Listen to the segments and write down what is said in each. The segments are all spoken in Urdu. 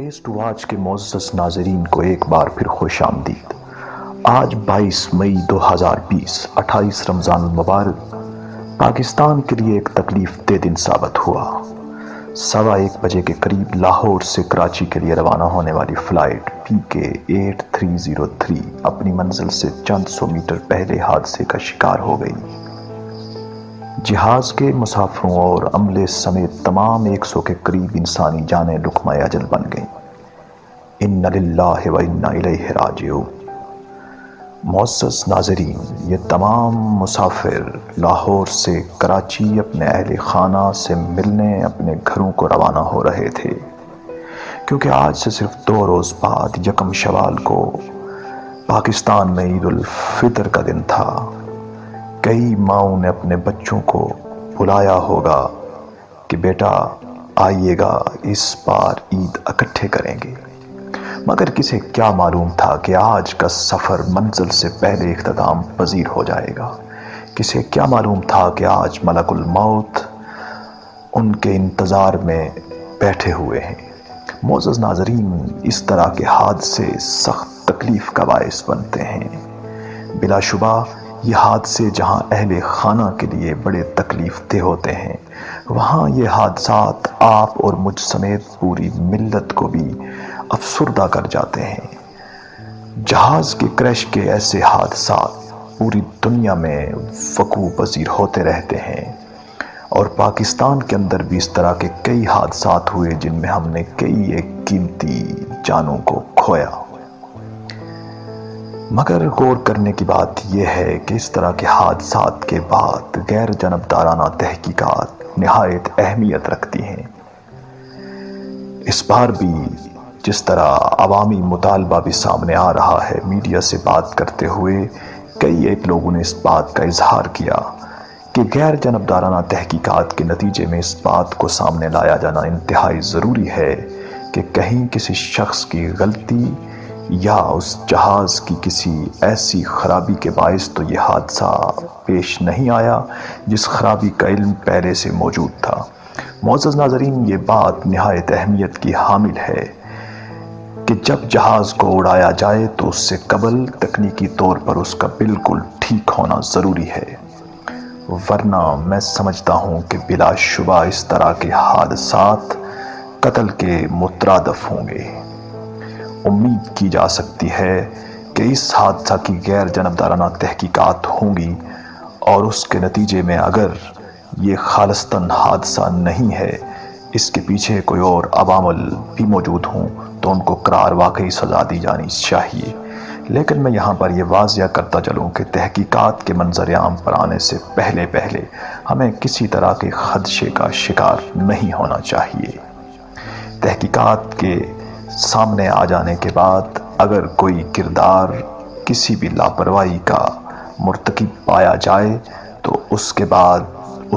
ٹیسٹ واچ کے معزز ناظرین کو ایک بار پھر خوش آمدید۔ آج 22 مئی 2020 28 رمضان المبارک پاکستان کے لیے ایک تکلیف دہ دن ثابت ہوا۔ 1:15 بجے کے قریب لاہور سے کراچی کے لیے روانہ ہونے والی فلائٹ PK-8303 اپنی منزل سے چند سو میٹر پہلے حادثے کا شکار ہو گئی۔ جہاز کے مسافروں اور عملے سمیت تمام 100 کے قریب انسانی جانیں لقمہ اجل بن گئیں۔ اِنَّ لِلَّهِ وَإِنَّا إِلَيْهِ رَاجِعُونَ۔ معزز ناظرین، یہ تمام مسافر لاہور سے کراچی اپنے اہل خانہ سے ملنے اپنے گھروں کو روانہ ہو رہے تھے، کیونکہ آج سے صرف 2 روز بعد 1 شوال کو پاکستان میں عید الفطر کا دن تھا۔ کئی ماؤں نے اپنے بچوں کو بلایا ہوگا کہ بیٹا آئیے گا، اس بار عید اکٹھے کریں گے، مگر کسے کیا معلوم تھا کہ آج کا سفر منزل سے پہلے اختتام پذیر ہو جائے گا۔ کسے کیا معلوم تھا کہ آج ملک الموت ان کے انتظار میں بیٹھے ہوئے ہیں۔ معزز ناظرین، اس طرح کے حادثے سخت تکلیف کا باعث بنتے ہیں۔ بلا شبہ یہ حادثے جہاں اہل خانہ کے لیے بڑے تکلیف دہ ہوتے ہیں، وہاں یہ حادثات آپ اور مجھ سمیت پوری ملت کو بھی افسردہ کر جاتے ہیں۔ جہاز کے کریش کے ایسے حادثات پوری دنیا میں وقوع پذیر ہوتے رہتے ہیں، اور پاکستان کے اندر بھی اس طرح کے کئی حادثات ہوئے جن میں ہم نے کئی ایک قیمتی جانوں کو کھویا۔ مگر غور کرنے کی بات یہ ہے کہ اس طرح کے حادثات کے بعد غیر جانبدارانہ تحقیقات نہایت اہمیت رکھتی ہیں۔ اس بار بھی جس طرح عوامی مطالبہ بھی سامنے آ رہا ہے، میڈیا سے بات کرتے ہوئے کئی ایک لوگوں نے اس بات کا اظہار کیا کہ غیر جانبدارانہ تحقیقات کے نتیجے میں اس بات کو سامنے لایا جانا انتہائی ضروری ہے کہ کہیں کسی شخص کی غلطی یا اس جہاز کی کسی ایسی خرابی کے باعث تو یہ حادثہ پیش نہیں آیا جس خرابی کا علم پہلے سے موجود تھا۔ معزز ناظرین، یہ بات نہایت اہمیت کی حامل ہے کہ جب جہاز کو اڑایا جائے تو اس سے قبل تکنیکی طور پر اس کا بالکل ٹھیک ہونا ضروری ہے، ورنہ میں سمجھتا ہوں کہ بلا شبہ اس طرح کے حادثات قتل کے مترادف ہوں گے۔ امید کی جا سکتی ہے کہ اس حادثہ کی غیر جانبدارانہ تحقیقات ہوں گی، اور اس کے نتیجے میں اگر یہ خالصتاً حادثہ نہیں ہے، اس کے پیچھے کوئی اور عوامل بھی موجود ہوں تو ان کو قرار واقعی سزا دی جانی چاہیے۔ لیکن میں یہاں پر یہ واضح کرتا چلوں کہ تحقیقات کے منظر عام پر آنے سے پہلے ہمیں کسی طرح کے خدشے کا شکار نہیں ہونا چاہیے۔ تحقیقات کے سامنے آ جانے کے بعد اگر کوئی کردار کسی بھی لاپرواہی کا مرتکب پایا جائے تو اس کے بعد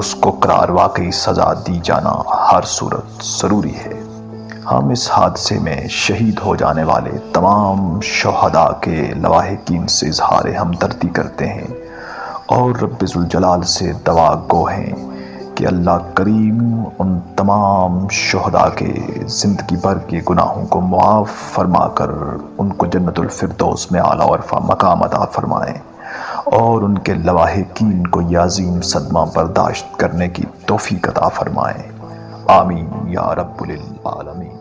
اس کو قرار واقعی سزا دی جانا ہر صورت ضروری ہے۔ ہم اس حادثے میں شہید ہو جانے والے تمام شہداء کے لواحقین سے اظہار ہمدردی کرتے ہیں اور رب ذوالجلال سے دعا گو ہیں کہ اللہ کریم ان تمام شہداء کے زندگی بھر کے گناہوں کو معاف فرما کر ان کو جنت الفردوس میں اعلیٰ و عرفہ مقام عطا فرمائیں، اور ان کے لواحقین کو یہ عظیم صدمہ برداشت کرنے کی توفیق عطا فرمائیں۔ آمین یا رب العالمین۔